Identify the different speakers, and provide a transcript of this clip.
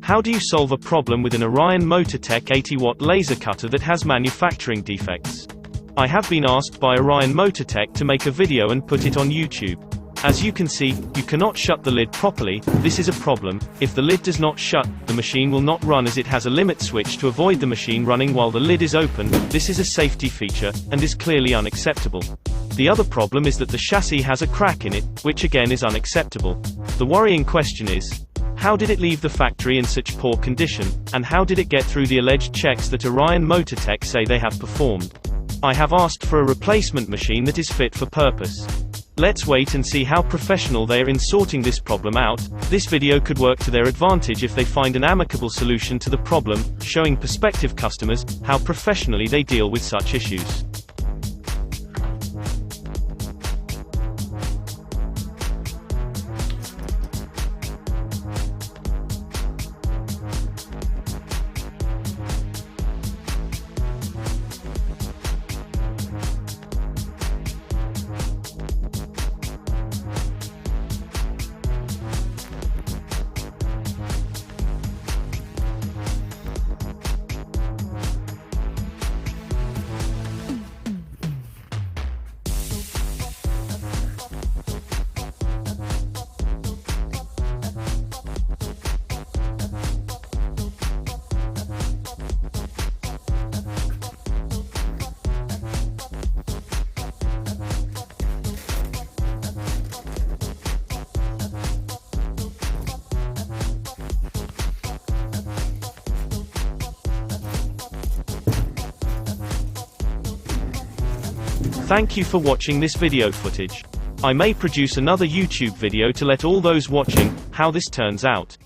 Speaker 1: How do you solve a problem with an Orion Motor Tech 80-watt laser cutter that has manufacturing defects? I have been asked by Orion Motor Tech to make a video and put it on YouTube. As you can see, you cannot shut the lid properly. This is a problem. If the lid does not shut, the machine will not run as it has a limit switch to avoid the machine running while the lid is open. This is a safety feature, and is clearly unacceptable. The other problem is that the chassis has a crack in it, which again is unacceptable. The worrying question is, how did it leave the factory in such poor condition, and how did it get through the alleged checks that Orion Motor Tech say they have performed? I have asked for a replacement machine that is fit for purpose. Let's wait and see how professional they are in sorting this problem out. This video could work to their advantage if they find an amicable solution to the problem, showing prospective customers how professionally they deal with such issues. Thank you for watching this video footage. I may produce another YouTube video to let all those watching how this turns out.